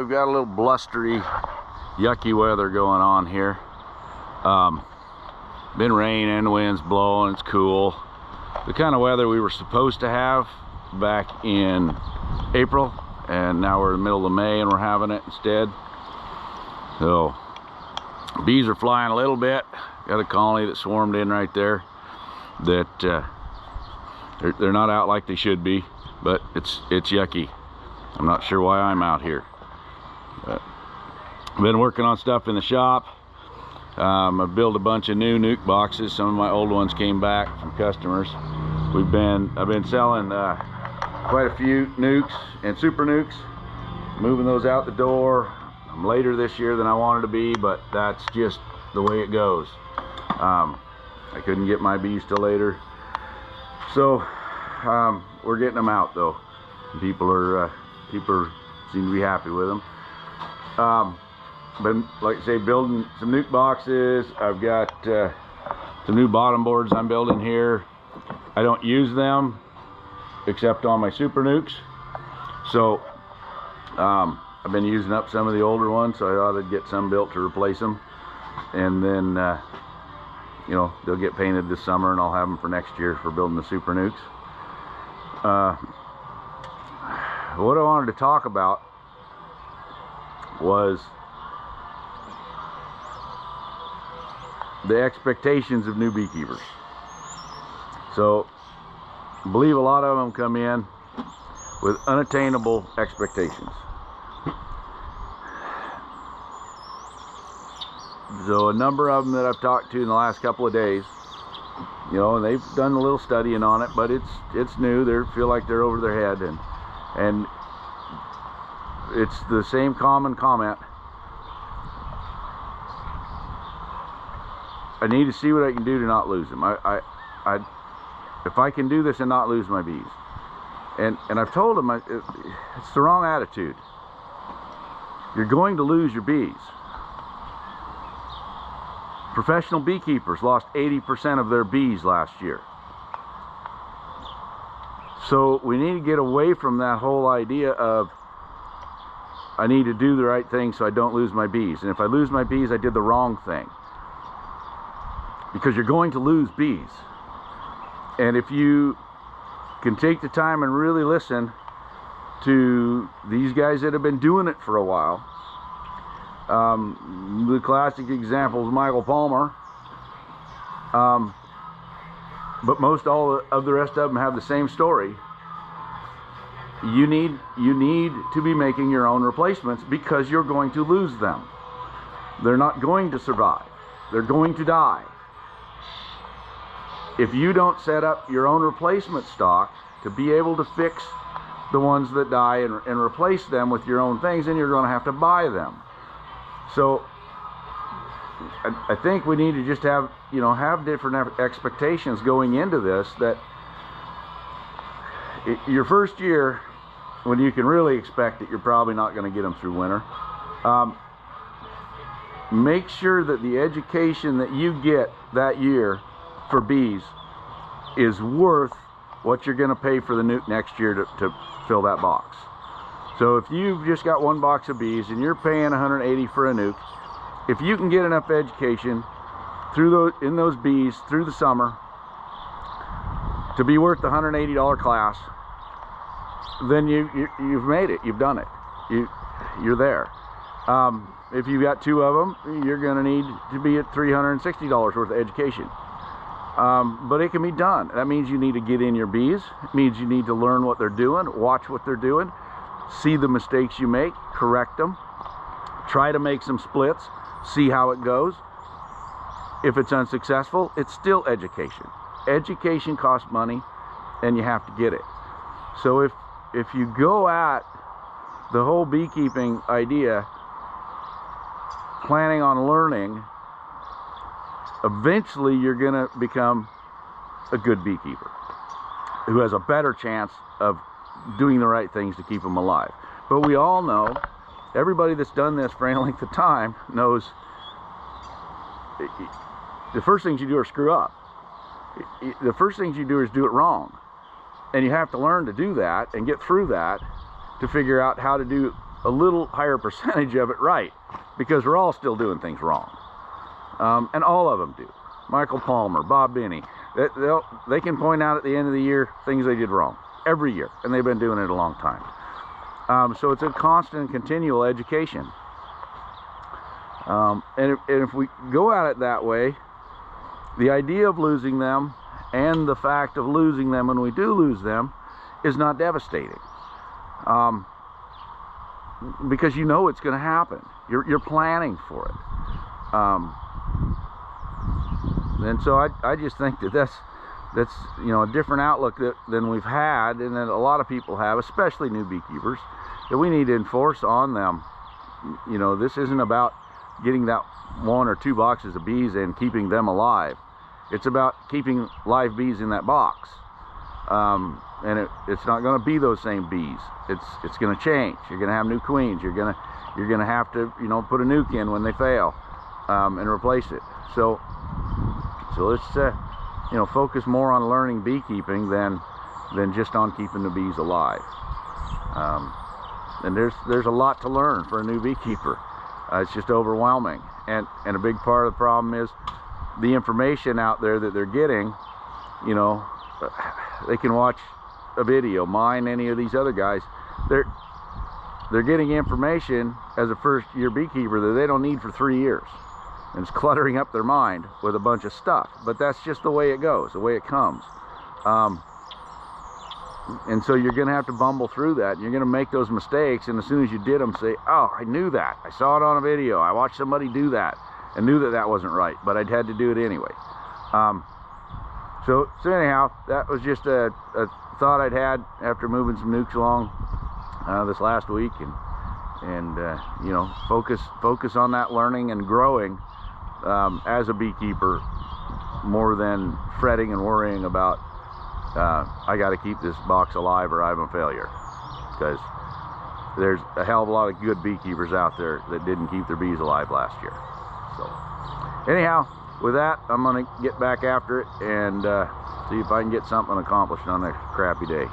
we've got a little blustery, yucky weather going on here. Been rain and winds blowing, it's cool. The kind of weather we were supposed to have back in April, and now we're in the middle of May and we're having it instead. So bees are flying a little bit. Got a colony that swarmed in right there that they're not out like they should be, but it's yucky. I'm not sure why I'm out here. But I've been working on stuff in the shop. I've built a bunch of new nuke boxes. Some of my old ones came back from customers. I've been selling quite a few nukes and super nukes, moving those out the door. I'm later this year than I wanted to be, but that's just the way it goes. I couldn't get my bees till later, so we're getting them out though. People seem to be happy with them. Been, like I say, building some nuke boxes. I've got some new bottom boards I'm building here. I don't use them except on my super nukes, so I've been using up some of the older ones, so I thought I'd get some built to replace them, and then you know, they'll get painted this summer and I'll have them for next year for building the super nukes. What I wanted to talk about was the expectations of new beekeepers. So I believe a lot of them come in with unattainable expectations. So a number of them that I've talked to in the last couple of days, you know, and they've done a little studying on it, but it's new. They feel like they're over their head, and it's the same common comment. I need to see what I can do to not lose them. If I can do this and not lose my bees, and I've told them it's the wrong attitude. You're going to lose your bees. Professional beekeepers lost 80% of their bees last year. So we need to get away from that whole idea of I need to do the right thing so I don't lose my bees. And if I lose my bees, I did the wrong thing. Because you're going to lose bees. And if you can take the time and really listen to these guys that have been doing it for a while, the classic example is Michael Palmer, but most all of the rest of them have the same story. You need to be making your own replacements because you're going to lose them. They're not going to survive. They're going to die. If you don't set up your own replacement stock to be able to fix the ones that die and replace them with your own things, then you're going to have to buy them. So I think we need to just have different expectations going into this, that your first year, when you can really expect that you're probably not going to get them through winter, make sure that the education that you get that year for bees is worth what you're going to pay for the nuke next year to fill that box. So if you've just got one box of bees and you're paying $180 for a nuke, if you can get enough education in those bees through the summer to be worth the $180 class, then you've made it. You've done it. You're there. If you've got two of them, you're going to need to be at $360 worth of education. But it can be done. That means you need to get in your bees. It means you need to learn what they're doing, watch what they're doing, see the mistakes you make, correct them, try to make some splits, see how it goes. If it's unsuccessful, it's still education. Education costs money, and you have to get it. So if you go at the whole beekeeping idea planning on learning, eventually you're going to become a good beekeeper who has a better chance of doing the right things to keep them alive. But we all know, everybody that's done this for any length of time knows, the first things you do are screw up. The first things you do is do it wrong. And you have to learn to do that and get through that to figure out how to do a little higher percentage of it right, because we're all still doing things wrong. And all of them do. Michael Palmer, Bob Binney, they can point out at the end of the year things they did wrong every year, and they've been doing it a long time. So it's a constant and continual education. And if we go at it that way, the idea of losing them and the fact of losing them when we do lose them is not devastating. Because you know it's going to happen. You're planning for it. And so I just think that that's a different outlook than we've had, and that a lot of people have, especially new beekeepers, that we need to enforce on them. This isn't about getting that 1 or 2 boxes of bees and keeping them alive. It's about keeping live bees in that box. And it's not going to be those same bees. It's going to change. You're going to have new queens. You're going to have to put a nuke in when they fail, and replace it. So let's focus more on learning beekeeping than just on keeping the bees alive. And there's a lot to learn for a new beekeeper. It's just overwhelming, and a big part of the problem is the information out there that they're getting. They can watch a video, mine, any of these other guys. They're getting information as a first-year beekeeper that they don't need for 3 years, and it's cluttering up their mind with a bunch of stuff. But that's just the way it goes, the way it comes. And so you're going to have to bumble through that, and you're going to make those mistakes, and as soon as you did them, say, oh, I knew that. I saw it on a video. I watched somebody do that and knew that wasn't right, but I'd had to do it anyway. So anyhow, that was just a thought I'd had after moving some nukes along this last week, and focus on that learning and growing as a beekeeper, more than fretting and worrying about I got to keep this box alive or I'm a failure, because there's a hell of a lot of good beekeepers out there that didn't keep their bees alive last year. So anyhow, with that, I'm going to get back after it and see if I can get something accomplished on a crappy day.